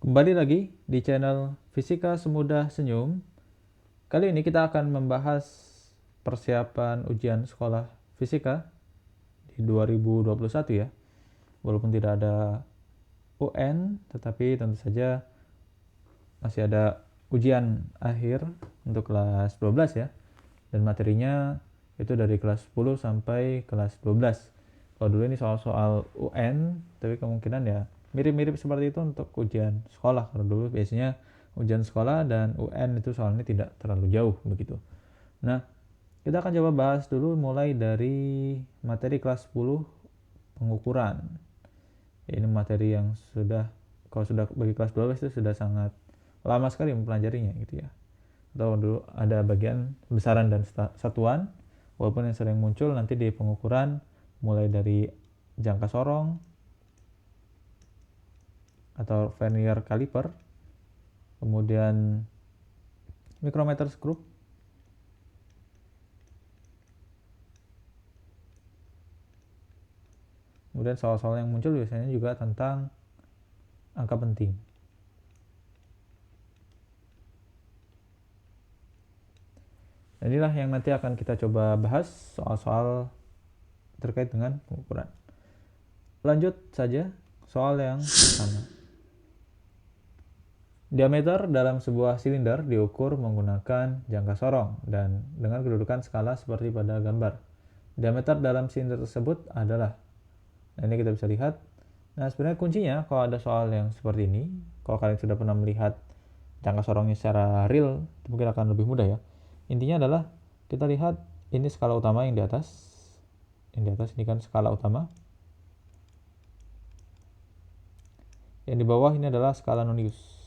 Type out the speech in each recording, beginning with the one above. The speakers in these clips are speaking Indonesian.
Kembali lagi di channel Fisika Semudah Senyum. Kali ini kita akan membahas persiapan ujian sekolah fisika di 2021 ya. Walaupun tidak ada UN, tetapi tentu saja masih ada ujian akhir untuk kelas 12 ya. Dan materinya itu dari kelas 10 sampai kelas 12. Kalau dulu ini soal-soal UN, tapi kemungkinan ya mirip-mirip seperti itu untuk ujian sekolah. Kalau dulu biasanya ujian sekolah dan UN itu soalnya tidak terlalu jauh begitu. Nah, kita akan coba bahas dulu mulai dari materi kelas 10 pengukuran. Ini materi yang kalau sudah bagi kelas 12 itu sudah sangat lama sekali mempelajarinya gitu ya. Atau dulu ada bagian besaran dan satuan, walaupun yang sering muncul nanti di pengukuran mulai dari jangka sorong atau vernier caliper, kemudian micrometer screw, kemudian soal-soal yang muncul biasanya juga tentang angka penting. Dan inilah yang nanti akan kita coba bahas soal-soal terkait dengan pengukuran. Lanjut saja soal yang pertama. Diameter dalam sebuah silinder diukur menggunakan jangka sorong dan dengan kedudukan skala seperti pada gambar. Diameter dalam silinder tersebut adalah, nah ini kita bisa lihat. Nah sebenarnya kuncinya kalau ada soal yang seperti ini, kalau kalian sudah pernah melihat jangka sorongnya secara real, itu mungkin akan lebih mudah ya. Intinya adalah kita lihat ini skala utama yang di atas. Yang di atas ini kan skala utama. Yang di bawah ini adalah skala nonius.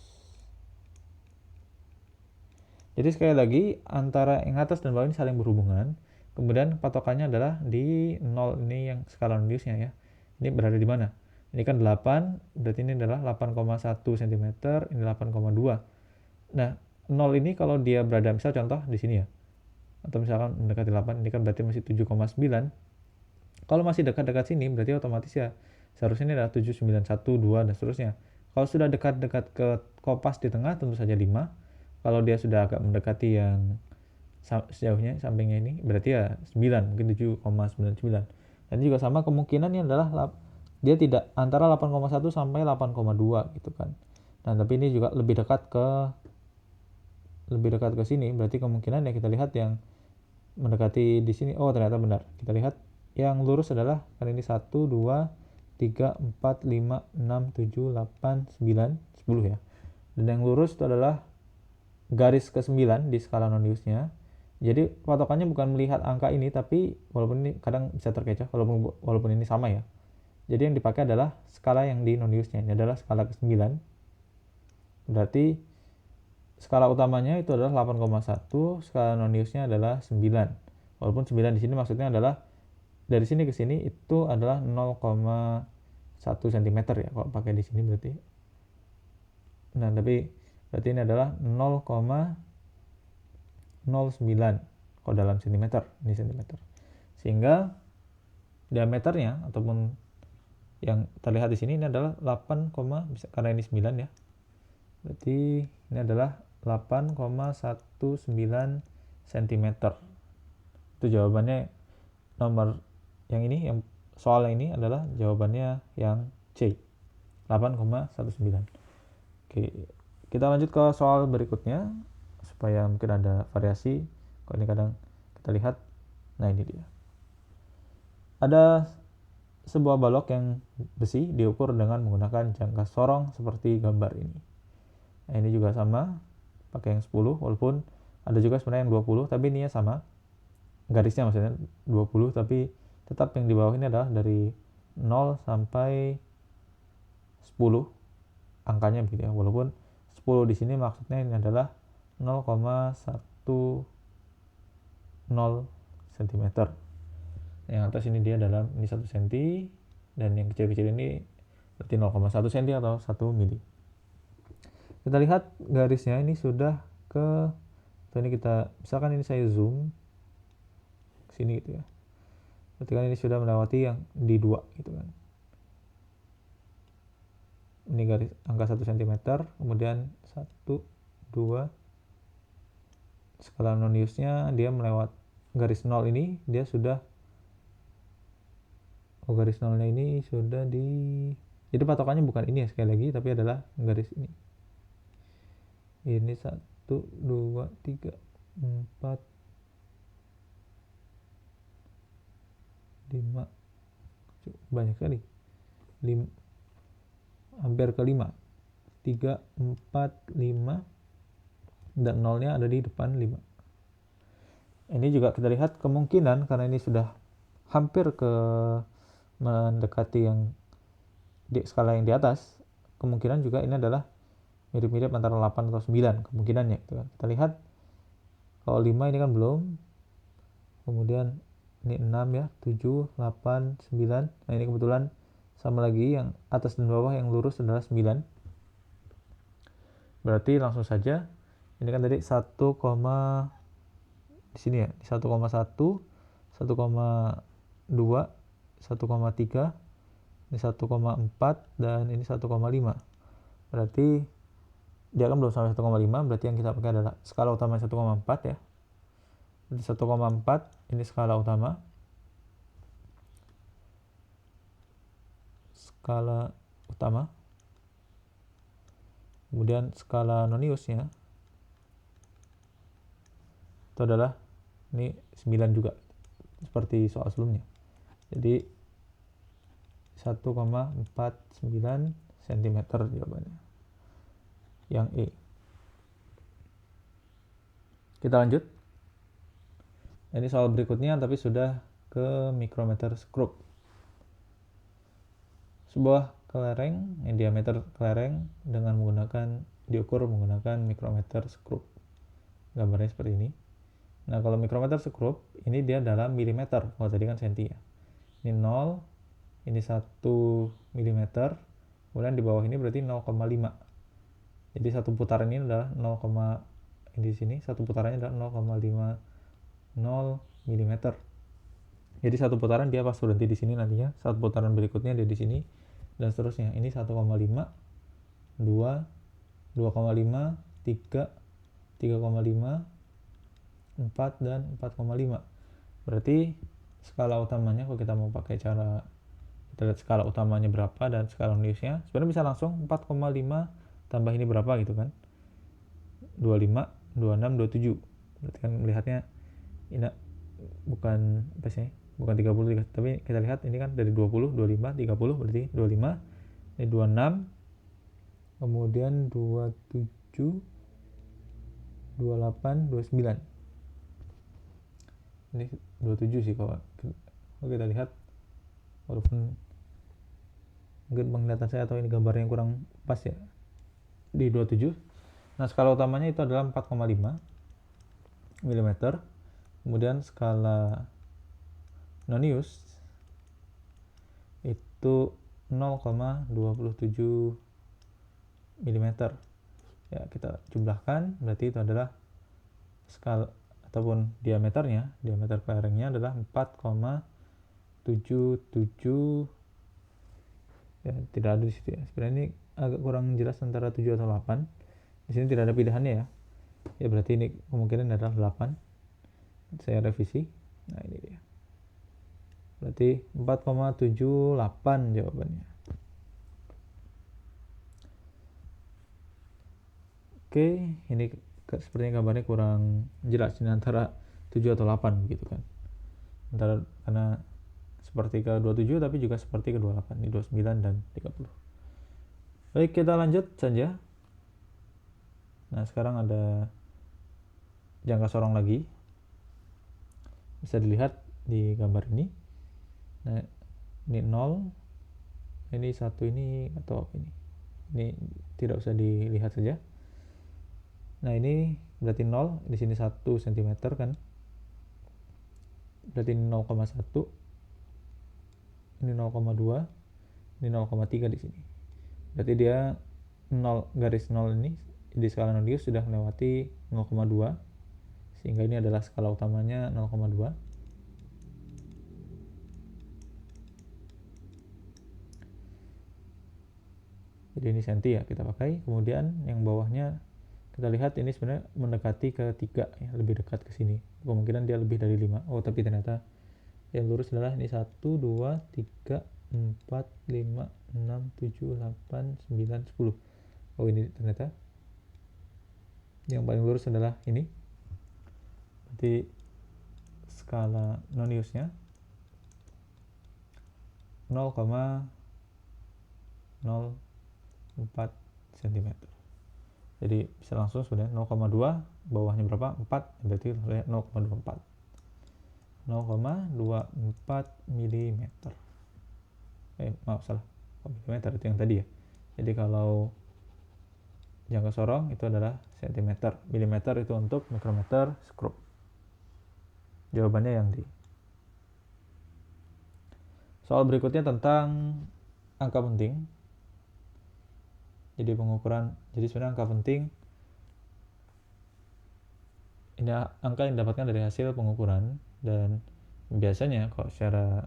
Jadi sekali lagi antara yang atas dan bawah ini saling berhubungan. Kemudian patokannya adalah di 0 ini yang skala noniusnya ya. Ini berada di mana? Ini kan 8, berarti ini adalah 8,1 cm, ini 8,2. Nah, 0 ini kalau dia berada misal contoh di sini ya. Atau misalkan mendekati 8, ini kan berarti masih 7,9. Kalau masih dekat-dekat sini berarti otomatis ya seharusnya ini adalah 7, 9, 1, 2 dan seterusnya. Kalau sudah dekat-dekat ke kopas di tengah tentu saja 5. Kalau dia sudah agak mendekati yang sejauhnya sampingnya ini berarti ya 9, mungkin 7,99. Dan juga sama kemungkinannya adalah dia tidak antara 8,1 sampai 8,2 gitu kan. Nah, tapi ini juga lebih dekat ke sini, berarti kemungkinan ya kita lihat yang mendekati di sini. Oh, ternyata benar. Kita lihat yang lurus adalah kali ini 1, 2, 3, 4, 5, 6, 7, 8, 9, 10 ya. Dan yang lurus itu adalah garis ke-9 di skala noniusnya. Jadi patokannya bukan melihat angka ini, tapi walaupun ini kadang bisa terkecoh walaupun ini sama ya. Jadi yang dipakai adalah skala yang di noniusnya. Ini adalah skala ke-9. Berarti skala utamanya itu adalah 8,1, skala noniusnya adalah 9. Walaupun 9 di sini maksudnya adalah dari sini ke sini itu adalah 0,1 cm ya kalau pakai di sini berarti. Nah, tapi berarti ini adalah 0,09 kalau dalam cm, ini cm. Sehingga diameternya ataupun yang terlihat di sini ini adalah 8, karena ini 9 ya. Berarti ini adalah 8,19 cm. Itu jawabannya nomor yang ini, yang soal ini adalah jawabannya yang C, 8,19. Oke, kita lanjut ke soal berikutnya supaya mungkin ada variasi. Kalau ini kadang kita lihat, nah ini dia. Ada sebuah balok yang besi diukur dengan menggunakan jangka sorong seperti gambar ini. Nah, ini juga sama, pakai yang 10, walaupun ada juga sebenarnya yang 20, tapi ininya sama. Garisnya maksudnya 20, tapi tetap yang di bawah ini adalah dari 0 sampai 10 angkanya begitu ya. Walaupun 10 di sini maksudnya ini adalah 0,10 cm. Yang atas ini dia dalam ini 1 cm, dan yang kecil-kecil ini berarti 0,1 cm atau 1 mili. Kita lihat garisnya ini sudah ke, ini kita misalkan ini saya zoom ke sini gitu ya. Berarti kan ini sudah melewati yang di 2 gitu kan. ini garis angka 1 cm, kemudian 1, 2, skala noniusnya dia melewat garis 0 ini, dia sudah, garis 0 ini sudah jadi patokannya bukan ini ya sekali lagi, tapi adalah garis ini. Ini 1, 2, 3, 4, 5, banyak sekali, 5, hampir ke 5, 3, 4, 5, dan nolnya ada di depan 5. Ini juga kita lihat kemungkinan karena ini sudah hampir ke mendekati yang di skala yang di atas, kemungkinan juga ini adalah mirip-mirip antara 8 atau 9 kemungkinannya gitu kan. Kita lihat kalau 5 ini kan belum, kemudian ini 6 ya, 7, 8, 9. Nah ini kebetulan sama lagi, yang atas dan bawah yang lurus adalah 9. Berarti langsung saja, ini kan tadi 1, di sini ya, 1,1, 1,2, 1,3, ini 1,4, dan ini 1,5. Berarti dia kan belum sampai 1,5, berarti yang kita pakai adalah skala utama 1,4 ya. Jadi 1,4 ini skala utama. Skala utama. Kemudian skala noniusnya itu adalah ini 9 juga, seperti soal sebelumnya. Jadi 1,49 cm jawabannya, yang E. Kita lanjut. Ini soal berikutnya tapi sudah ke micrometer screw. Sebuah kelereng, diameter kelereng diukur menggunakan micrometer screw. Gambarnya seperti ini. Nah, kalau micrometer screw ini dia dalam milimeter. Kalau tadi kan senti ya. Ini 0, ini 1 mm, kemudian di bawah ini berarti 0,5. Jadi satu putaran ini adalah 0, ini di sini satu putarannya adalah 0,50 mm. Jadi satu putaran dia pas berhenti di sini nantinya, satu putaran berikutnya dia di sini dan seterusnya. Ini 1,5, 2, 2,5, 3, 3,5, 4, dan 4,5. Berarti skala utamanya, kalau kita mau pakai cara kita lihat skala utamanya berapa dan skala noniusnya, sebenarnya bisa langsung 4,5 tambah ini berapa gitu kan, 25, 26, 27. Berarti kan melihatnya ini bukan apa sih, bukan 30, tapi kita lihat ini kan dari 20, 25, 30, berarti 25, ini 26, kemudian 27, 28, 29. Ini 27 sih kalau kita lihat, walaupun mungkin penglihatan saya atau ini gambarnya yang kurang pas ya, di 27. Nah, skala utamanya itu adalah 4,5 mm. Kemudian skala nonius itu 0,27 mm. Ya, kita jumlahkan, berarti itu adalah skala ataupun diameter kelerengnya adalah 4,77. Ya, tidak ada di situ ya. Sebenarnya ini agak kurang jelas antara 7 atau 8. Di sini tidak ada pilihannya ya. Ya berarti ini kemungkinan adalah 8. Saya revisi. Nah, ini dia. Berarti 4,78 jawabannya. Oke, ini sepertinya gambarnya kurang jelas ini antara 7 atau 8 gitu kan. Karena seperti ke 27 tapi juga seperti ke 28, ini 29 dan 30. Baik, kita lanjut saja. Nah, sekarang ada jangka sorong lagi. Bisa dilihat di gambar ini. Nah, ini 0, ini 1 ini atau ini. Ini tidak usah dilihat saja. Nah, ini berarti 0, di sini 1 cm kan. Berarti ini 0,1. Ini 0,2, ini 0,3 di sini. Berarti dia 0, garis 0 ini di skala nonius sudah melewati 0,2, sehingga ini adalah skala utamanya 0,2. Jadi ini senti ya kita pakai. Kemudian yang bawahnya kita lihat ini sebenarnya mendekati ke 3 ya, lebih dekat ke sini. Kemungkinan dia lebih dari 5. Oh, tapi ternyata yang lurus adalah ini 1, 2, 3, 4, 5, 6, 7, 8, 9, 10. Oh, ini ternyata yang paling lurus adalah ini. Berarti skala noniusnya 0,04 cm. Jadi bisa langsung sebenarnya 0,2, bawahnya berapa? 4, berarti 0,24. 0,24 mm. Maaf salah. Milimeter itu yang tadi ya. Jadi kalau jangka sorong itu adalah cm. Milimeter itu untuk mikrometer skrup. Jawabannya yang D. Soal berikutnya tentang angka penting. Jadi sebenarnya angka penting ini angka yang didapatkan dari hasil pengukuran, dan biasanya kalau secara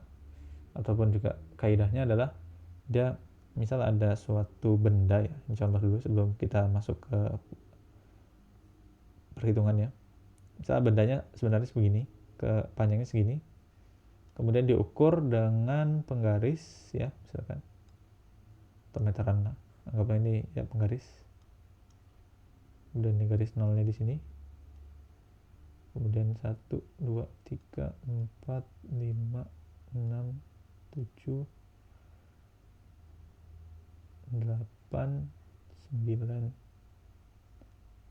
ataupun juga kaidahnya adalah dia misal ada suatu benda ya, contoh dulu sebelum kita masuk ke perhitungannya. Misal bendanya sebenarnya segini, ke panjangnya segini, kemudian diukur dengan penggaris ya, misalkan atau meteran lah, anggaplah ini ya penggaris, kemudian ini garis nolnya di sini, kemudian 1, 2, 3, 4, 5, 6, 7, 8, 9,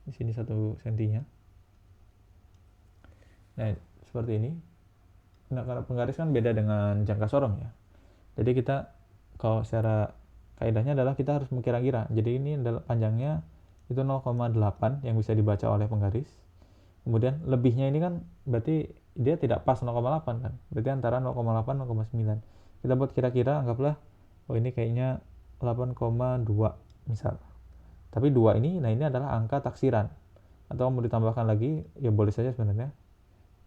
di sini 1 sentinya. Nah, seperti ini. Nah, karena penggaris kan beda dengan jangka sorong ya. Jadi kita kalau secara kaidahnya adalah kita harus mengkira-kira. Jadi ini adalah panjangnya itu 0,8 yang bisa dibaca oleh penggaris. Kemudian lebihnya ini kan berarti dia tidak pas 0,8 kan. Berarti antara 0,8 0,9. Kita buat kira-kira, anggaplah oh ini kayaknya 8,2 misal. Tapi 2 ini, nah ini adalah angka taksiran. Atau mau ditambahkan lagi, ya boleh saja sebenarnya.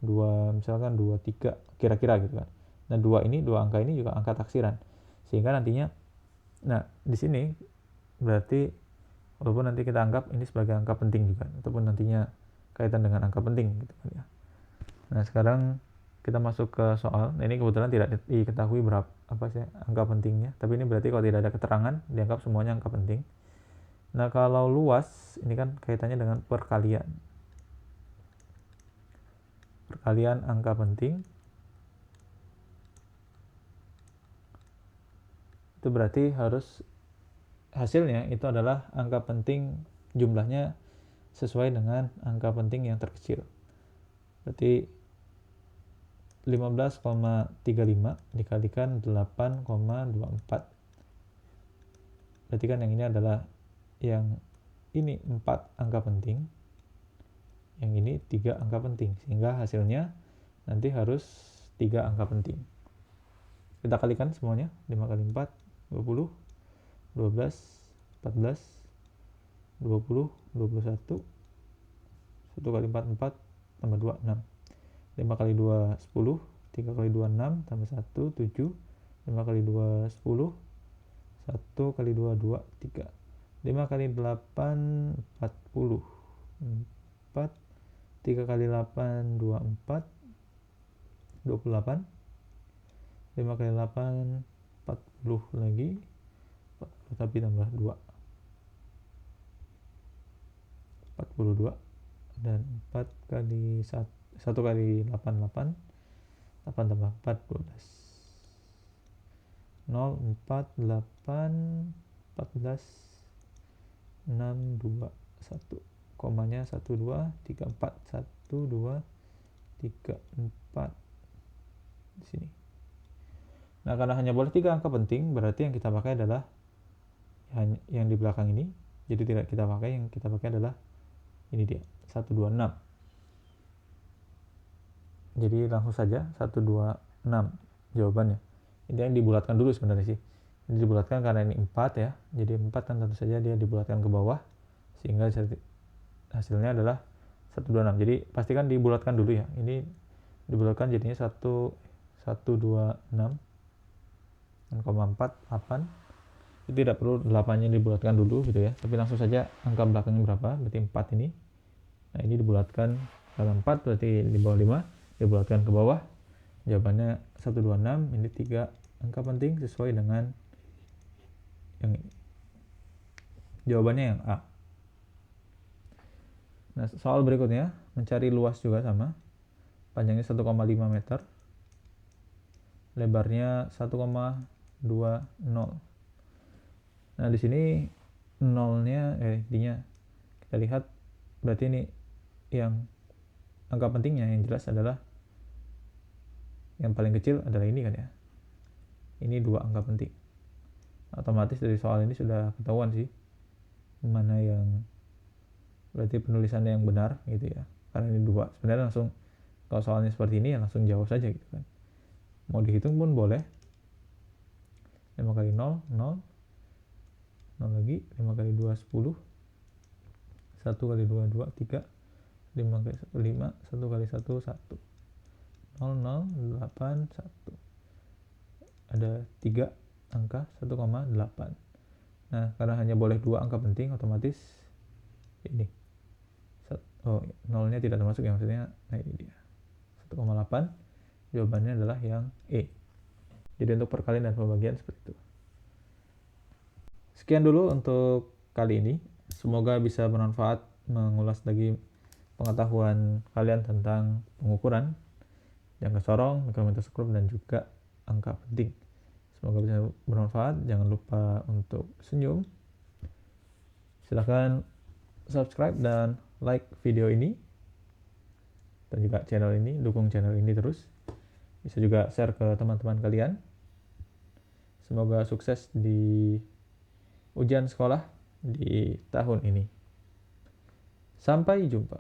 2, misalkan 2, 3, kira-kira gitu kan. Nah 2 angka ini juga angka taksiran. Sehingga nantinya, nah di sini berarti walaupun nanti kita anggap ini sebagai angka penting juga, ataupun nantinya kaitan dengan angka penting gitu kan ya. Nah sekarang kita masuk ke soal. Nah, ini kebetulan tidak diketahui berapa apa sih angka pentingnya, tapi ini berarti kalau tidak ada keterangan dianggap semuanya angka penting. Nah kalau luas ini kan kaitannya dengan perkalian angka penting. Itu berarti harus hasilnya itu adalah angka penting jumlahnya sesuai dengan angka penting yang terkecil. Berarti 15,35 dikalikan 8,24. Berarti kan yang ini adalah yang ini 4 angka penting, yang ini 3 angka penting, sehingga hasilnya nanti harus 3 angka penting. Kita kalikan semuanya, 5 kali 4 20, 12, 14, 20, 21, 1 kali 4 4 tambah 2 6, 5 kali 2 10, 3 kali 2 6 tambah 1 7, 5 kali 2 10, 1 kali 2 2 3, 5 kali 8 40, 4, 3 kali 8 24, 28, 5 kali 8 40 lagi, 40 tapi tambah 2, 42, dan 4 kali 1 kali 8 8, 8 tambah 4 12, 0 4 8 14 6 2 1, komanya 1 2 3 4, 1 2 3 4 di sini. Nah karena hanya boleh 3 angka penting, berarti yang kita pakai adalah yang di belakang ini. Jadi tidak kita pakai, yang kita pakai adalah ini dia 126. Jadi langsung saja 126 jawabannya. Ini yang dibulatkan dulu sebenarnya sih. Ini dibulatkan karena ini 4 ya. Jadi 4 kan tentu saja dia dibulatkan ke bawah, sehingga hasilnya adalah 126. Jadi pastikan dibulatkan dulu ya. Ini dibulatkan jadinya 126 4 8. Tidak perlu 8-nya dibulatkan dulu gitu ya, tapi langsung saja angka belakangnya berapa, berarti 4 ini. Nah ini dibulatkan dalam 4, berarti di bawah 5, dibulatkan ke bawah. Jawabannya 126, ini 3 angka penting sesuai dengan yang ini. Jawabannya yang A. Nah soal berikutnya, mencari luas juga sama. Panjangnya 1,5 meter, lebarnya 1,20. Nah di sini nolnya D-nya kita lihat, berarti ini yang angka pentingnya yang jelas adalah yang paling kecil adalah ini kan ya. Ini 2 angka penting. Otomatis dari soal ini sudah ketahuan sih mana yang berarti penulisannya yang benar gitu ya. Karena ini 2. Sebenarnya langsung kalau soalnya seperti ini ya langsung jawab saja gitu kan. Mau dihitung pun boleh. 5 kali 0, 0. 0 lagi, 5 kali 2, 10. 1 kali 2, 2, 3. 5 kali 1, 5. 1 kali 1, 1. 0, 0, 8, 1. Ada 3 angka 1,8. Nah, karena hanya boleh 2 angka penting, otomatis ini. Oh, nolnya tidak termasuk ya, maksudnya. Nah, ini dia. 1,8. Jawabannya adalah yang E. Jadi untuk perkalian dan pembagian seperti itu. Sekian dulu untuk kali ini. Semoga bisa bermanfaat mengulas lagi pengetahuan kalian tentang pengukuran, jangka sorong, mikrometer skrup, dan juga angka penting. Semoga bisa bermanfaat. Jangan lupa untuk senyum. Silahkan subscribe dan like video ini. Dan juga channel ini. Dukung channel ini terus. Bisa juga share ke teman-teman kalian. Semoga sukses di ujian sekolah di tahun ini. Sampai jumpa.